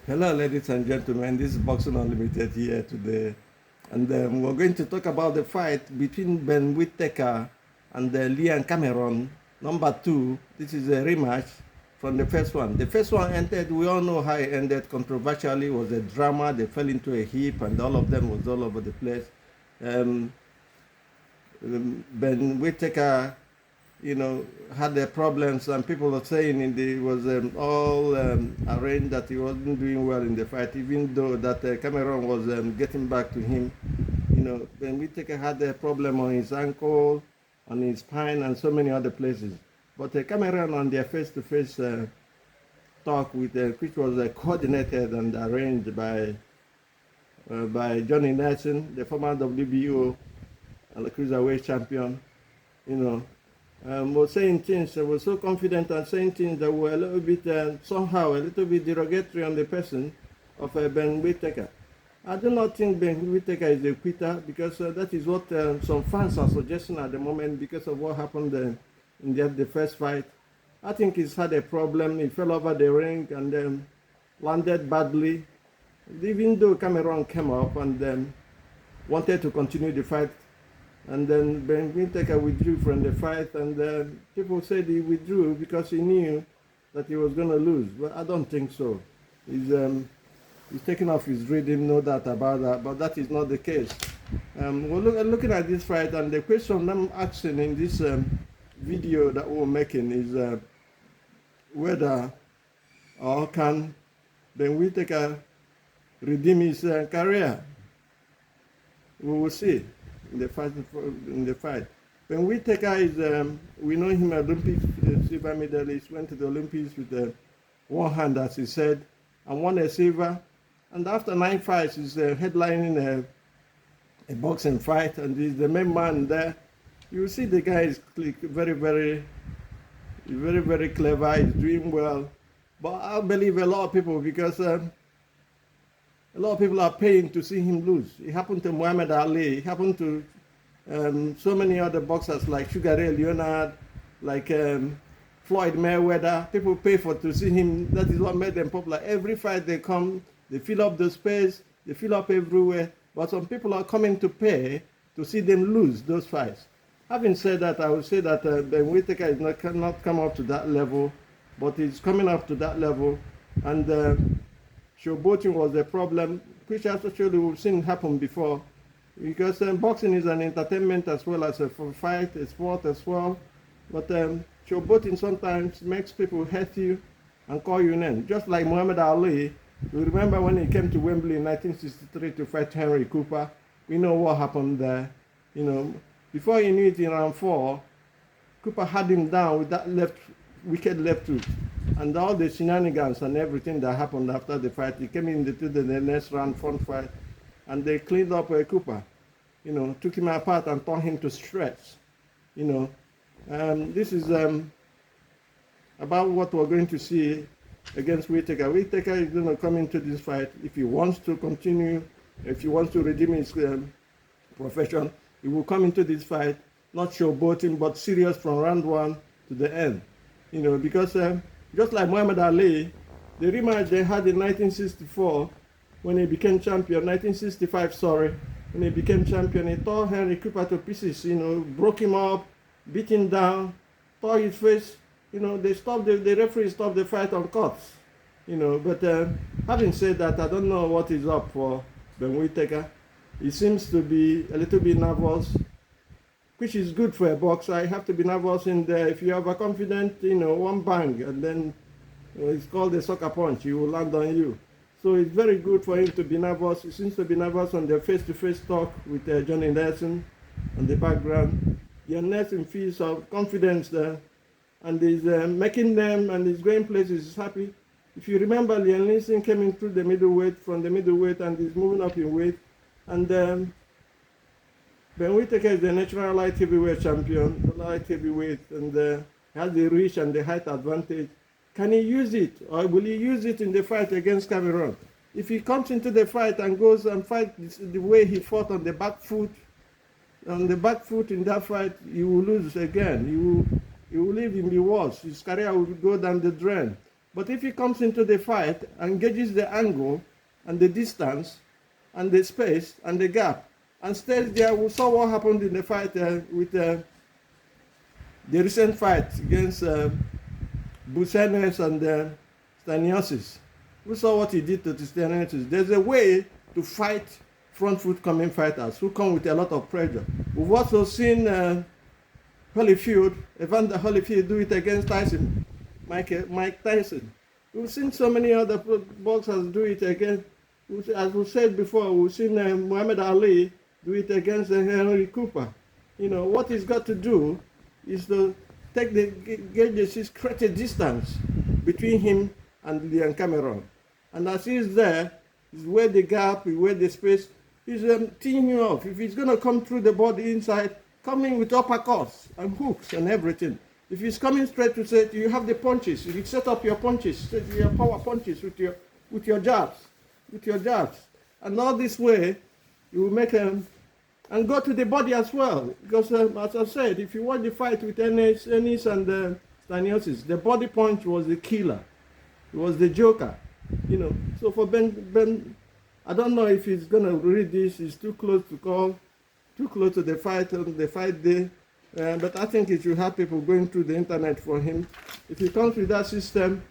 Hello, ladies and gentlemen. This is Boxing Unlimited here today, and we're going to talk about the fight between Ben Whittaker and Liam Cameron, #2. This is a rematch from the first one. The first one ended, we all know how it ended, controversially. It was a drama. They fell into a heap, and all of them was all over the place. Um, Ben Whittaker, had their problems, and people were saying it was all arranged, that he wasn't doing well in the fight, even though that Cameron was getting back to him. Ben Whittaker had a problem on his ankle, on his spine, and so many other places. But Cameron, on their face-to-face talk, which was coordinated and arranged by Johnny Nelson, the former WBO and the cruiserweight champion, was saying things, was so confident and saying things that were a little bit, somehow, a little bit derogatory on the person of Ben Whittaker. I do not think Ben Whittaker is a quitter, because that is what some fans are suggesting at the moment because of what happened in the first fight. I think he's had a problem. He fell over the ring and landed badly. Even though Cameron came up and wanted to continue the fight, and then Ben Whittaker withdrew from the fight, and people said he withdrew because he knew that he was going to lose. But I don't think so. He's taking off his rhythm, no doubt about that, but that is not the case. We're looking at this fight, and the question I'm asking in this video that we're making is whether or can Ben Whittaker redeem his career. We will see in the fight. Ben Whittaker is, we know him Olympic silver medalist, went to the Olympics with one hand, as he said, and won a silver. And after 9 fights, he's headlining a boxing fight, and he's the main man there. You see the guy is very, very clever. He's doing well. But I believe a lot of people, because a lot of people are paying to see him lose. It happened to Muhammad Ali. It happened to so many other boxers like Sugar Ray Leonard, like Floyd Mayweather. People pay to see him. That is what made them popular. Every fight they come, they fill up the space, they fill up everywhere. But some people are coming to pay to see them lose those fights. Having said that, I would say that Ben Whittaker is not come up to that level, but he's coming up to that level. And showboating was a problem, which actually we've seen happen before, because boxing is an entertainment as well as a fight, a sport as well. But showboating sometimes makes people hate you and call you names. Just like Muhammad Ali, you remember when he came to Wembley in 1963 to fight Henry Cooper. We know what happened there. Before he knew it, in round 4, Cooper had him down with that wicked left hook. And all the shenanigans and everything that happened after the fight, he came into the next round, front fight, and they cleaned up Cooper. Took him apart and tore him to shreds. This is about what we're going to see against Whittaker. Whittaker is going to come into this fight if he wants to continue, if he wants to redeem his profession. He will come into this fight not showboating, but serious from round 1 to the end. Because just like Muhammad Ali, the rematch they had in 1964 when he became champion, 1965, sorry, when he became champion, he tore Henry Cooper to pieces, broke him up, beat him down, tore his face. The referee stopped the fight on cuts. But having said that, I don't know what is up for Ben Whittaker. He seems to be a little bit nervous, which is good for a boxer. You have to be nervous if you're overconfident, one bang, and then it's called a sucker punch. He will land on you. So it's very good for him to be nervous. He seems to be nervous on the face-to-face talk with Johnny Nelson on the background. Nelson feels of confidence there, and he's making them, and he's going places. He's happy. If you remember, Nelson came in through the middleweight, from the middleweight, and he's moving up in weight. And Ben Whittaker is the natural light heavyweight champion, light heavyweight, and has the reach and the height advantage. Can he use it, or will he use it in the fight against Cameron? If he comes into the fight and goes and fights the way he fought on the back foot in that fight, he will lose again. He will leave him be worse. His career will go down the drain. But if he comes into the fight and gauges the angle and the distance and the space and the gap and stays there, we saw what happened in the fight with the recent fight against Busenes and Staniosis. We saw what he did to Staniosis. There's a way to fight front foot coming fighters who come with a lot of pressure. We've also seen Holyfield, Evander Holyfield, do it against Tyson, Mike Tyson. We've seen so many other boxers do it against, as we said before, we've seen Muhammad Ali do it against Henry Cooper. You know, what he's got to do is to take the gauges, create a distance between him and Leon Cameron. And as he's there, he's where the gap, where the space, he's teeing you off. If he's going to come through the body inside, coming with uppercuts and hooks and everything. If he's coming straight to set, you have the punches. You set up your punches, set your power punches with your jabs, and all this way, you will make them and go to the body as well. Because as I said, if you watch the fight with Ennis and Staniosis, the body punch was the killer. It was the joker, you know. So for Ben, I don't know if he's gonna read this. He's too close to call, too close to the fight on the fight day. But I think it should have people going through the internet for him. If he comes with that system,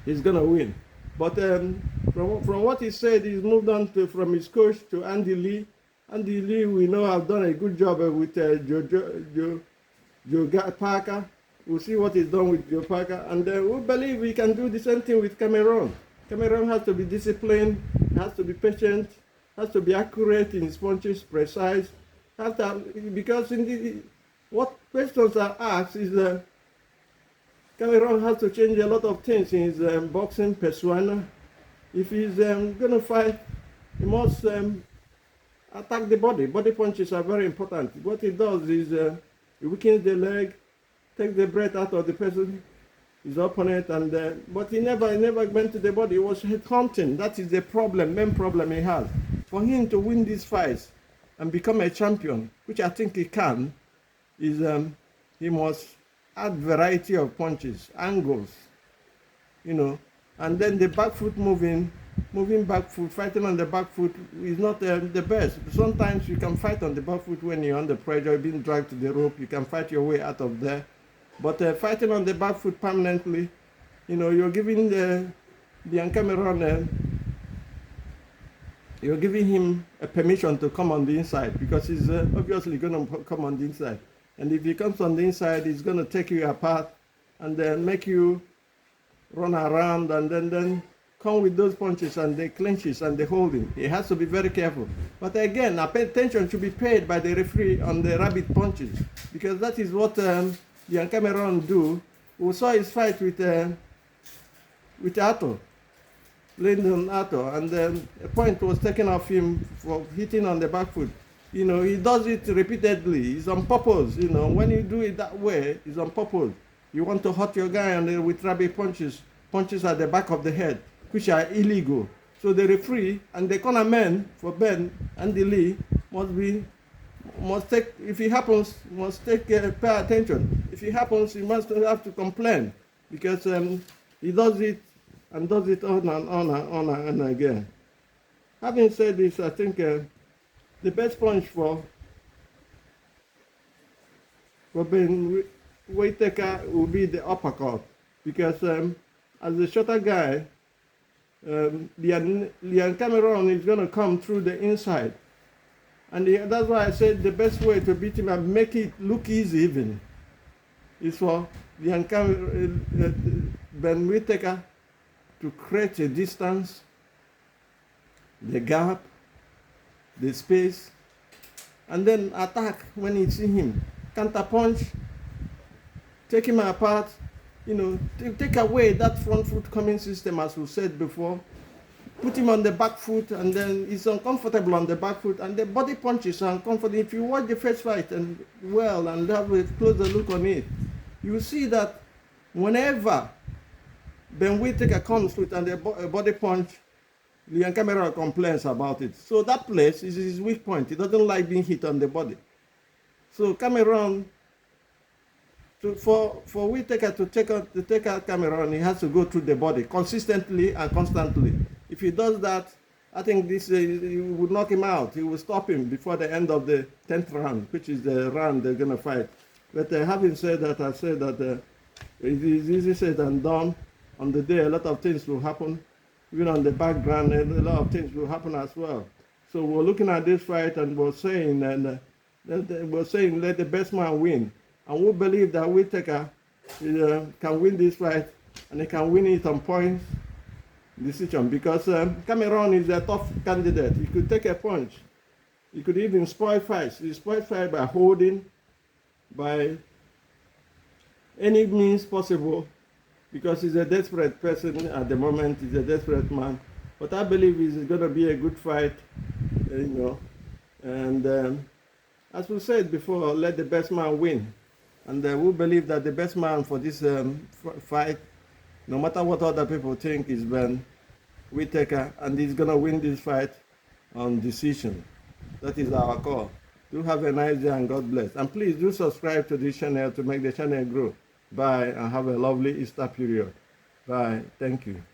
he's gonna win. But from what he said, he's moved on from his coach to Andy Lee. Andy Lee, we know, have done a good job with Joe Parker. We'll see what he's done with Joe Parker, and we believe we can do the same thing with Cameron. Cameron has to be disciplined, has to be patient, has to be accurate in his punches, precise. Because what questions are asked is Cameron has to change a lot of things in his boxing persona. If he's going to fight, he must attack the body. Body punches are very important. What he does is he weakens the leg, takes the breath out of the person, his opponent, and but he never went to the body. He was head hunting. That is the problem, main problem he has. For him to win these fights and become a champion, which I think he can, is he must add variety of punches, angles, you know, and then the back foot moving back foot, fighting on the back foot is not the best. Sometimes you can fight on the back foot when you're under pressure, being dragged to the rope, you can fight your way out of there. But fighting on the back foot permanently, you know, you're giving the Cameron, you're giving him a permission to come on the inside, because he's obviously going to come on the inside. And if he comes on the inside, he's going to take you apart and then make you run around and then come with those punches and the clinches and the holding. He has to be very careful. But again, attention should be paid by the referee on the rabbit punches, because that is what Leon Cameron do. We saw his fight with Atto, Lyndon Atto, and a point was taken off him for hitting on the back foot. You know, he does it repeatedly. It's on purpose. You know, when you do it that way, it's on purpose. You want to hurt your guy and with rabbit punches at the back of the head, which are illegal. So the referee and the corner man for Ben and the Lee must take, if it happens, pay attention. If it happens, he must have to complain, because he does it and does it on and again. Having said this, I think the best punch for Ben Whittaker will be the uppercut, because as a shorter guy, Leon Cameron is going to come through the inside. And that's why I said the best way to beat him and make it look easy even is for Ben Whittaker to create a distance, the gap, the space, and then attack when you see him. Counter punch, take him apart, you know, take away that front foot coming system, as we said before. Put him on the back foot, and then he's uncomfortable on the back foot, and the body punches are uncomfortable. If you watch the first fight and have a closer look on it, you will see that whenever Ben Whittaker comes with a body punch, Leon Cameron complains about it. So that place is his weak point. He doesn't like being hit on the body. So Cameron for Whittaker to take out Cameron, he has to go through the body consistently and constantly. If he does that, I think this would knock him out. He will stop him before the end of the 10th round, which is the round they're going to fight. But having said that, I said that it is easy said than done. On the day, a lot of things will happen. Even on the background, a lot of things will happen as well. So we're looking at this fight and we're saying, let the best man win. And we believe that Whittaker can win this fight, and he can win it on points decision, because Cameron is a tough candidate. He could take a punch. He could even spoil fights. He spoiled fight by holding, by any means possible, because he's a desperate person at the moment. He's a desperate man. But I believe it's going to be a good fight, And as we said before, let the best man win. And we believe that the best man for this fight, no matter what other people think, is Ben Whittaker, and he's going to win this fight on decision. That is our call. Do have a nice day and God bless. And please do subscribe to this channel to make the channel grow. Bye, and have a lovely Easter period. Bye. Thank you.